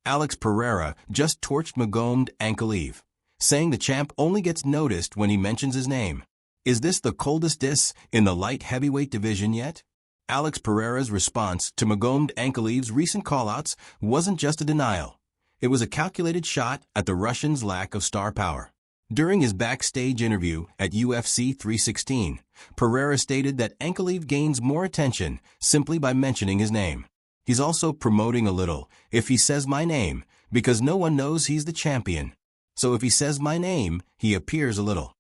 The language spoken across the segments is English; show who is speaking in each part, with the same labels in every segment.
Speaker 1: Alex Pereira just torched Magomed Ankalaev, saying the champ only gets noticed when he mentions his name. Is this the coldest diss in the light heavyweight division yet? Alex Pereira's response to Magomed Ankalaev's recent callouts wasn't just a denial. It was a calculated shot at the Russian's lack of star power. During his backstage interview at UFC 316, Pereira stated that Ankalaev gains more attention simply by mentioning his name. He's also promoting a little, if he says my name, because no one knows he's the champion. So if he says my name, he appears a little.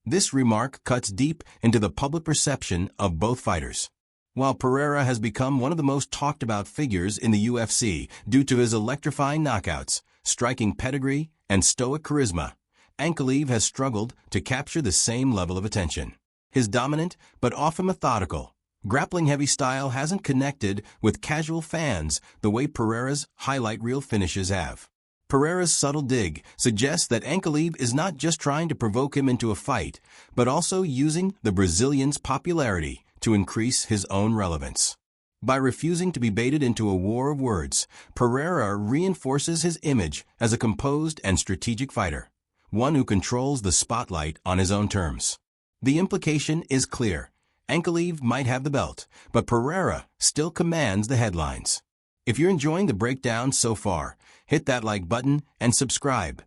Speaker 1: This remark cuts deep into the public perception of both fighters. While Pereira has become one of the most talked about figures in the UFC due to his electrifying knockouts, striking pedigree, and stoic charisma, Ankalaev has struggled to capture the same level of attention. His dominant, but often methodical, grappling-heavy style hasn't connected with casual fans the way Pereira's highlight reel finishes have. Pereira's subtle dig suggests that Ankalaev is not just trying to provoke him into a fight, but also using the Brazilian's popularity to increase his own relevance. By refusing to be baited into a war of words, Pereira reinforces his image as a composed and strategic fighter, one who controls the spotlight on his own terms. The implication is clear. Ankalaev might have the belt, but Pereira still commands the headlines. If you're enjoying the breakdown so far, hit that like button and subscribe.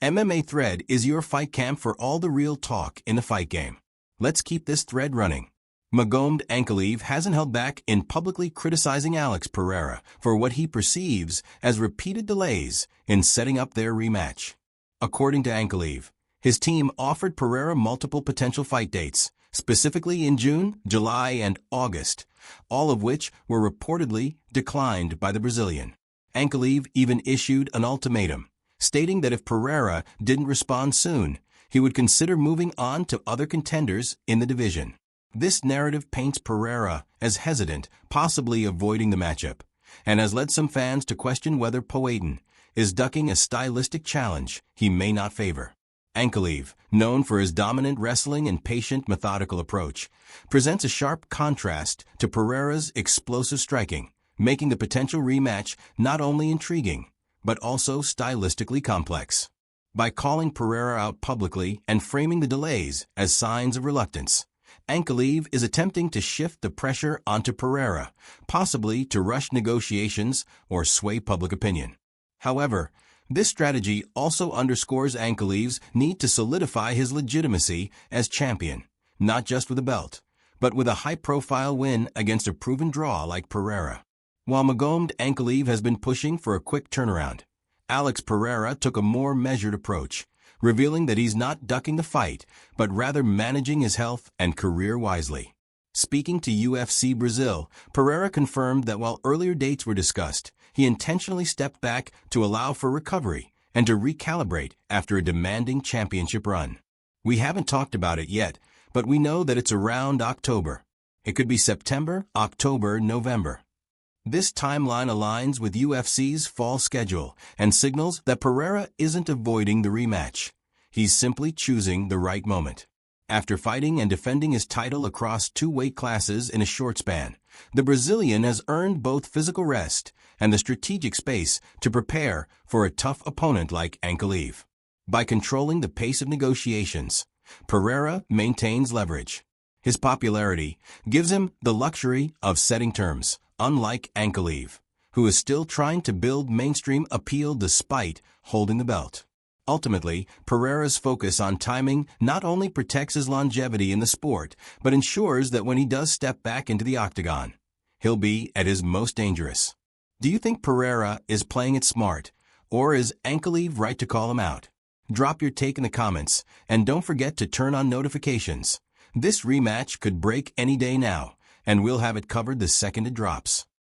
Speaker 1: MMA Thread is your fight camp for all the real talk in the fight game. Let's keep this thread running. Magomed Ankalaev hasn't held back in publicly criticizing Alex Pereira for what he perceives as repeated delays in setting up their rematch. According to Ankalaev, his team offered Pereira multiple potential fight dates, specifically in June, July, and August, all of which were reportedly declined by the Brazilian. Ankalaev even issued an ultimatum, stating that if Pereira didn't respond soon, he would consider moving on to other contenders in the division. This narrative paints Pereira as hesitant, possibly avoiding the matchup, and has led some fans to question whether Poatan is ducking a stylistic challenge he may not favor. Ankalaev, known for his dominant wrestling and patient, methodical approach, presents a sharp contrast to Pereira's explosive striking, making the potential rematch not only intriguing, but also stylistically complex. By calling Pereira out publicly and framing the delays as signs of reluctance, Ankalaev is attempting to shift the pressure onto Pereira, possibly to rush negotiations or sway public opinion. However, this strategy also underscores Ankalaev's need to solidify his legitimacy as champion, not just with a belt, but with a high-profile win against a proven draw like Pereira. While Magomed Ankalaev has been pushing for a quick turnaround, Alex Pereira took a more measured approach, revealing that he's not ducking the fight, but rather managing his health and career wisely. Speaking to UFC Brazil, Pereira confirmed that while earlier dates were discussed, he intentionally stepped back to allow for recovery and to recalibrate after a demanding championship run. We haven't talked about it yet, but we know that it's around October. It could be September, October, November. This timeline aligns with UFC's fall schedule and signals that Pereira isn't avoiding the rematch. He's simply choosing the right moment. After fighting and defending his title across 2 weight classes in a short span, the Brazilian has earned both physical rest and the strategic space to prepare for a tough opponent like Ankalaev. By controlling the pace of negotiations, Pereira maintains leverage. His popularity gives him the luxury of setting terms, unlike Ankalaev, who is still trying to build mainstream appeal despite holding the belt. Ultimately, Pereira's focus on timing not only protects his longevity in the sport, but ensures that when he does step back into the octagon, he'll be at his most dangerous. Do you think Pereira is playing it smart, or is Ankalaev right to call him out? Drop your take in the comments, and don't forget to turn on notifications. This rematch could break any day now, and we'll have it covered the second it drops.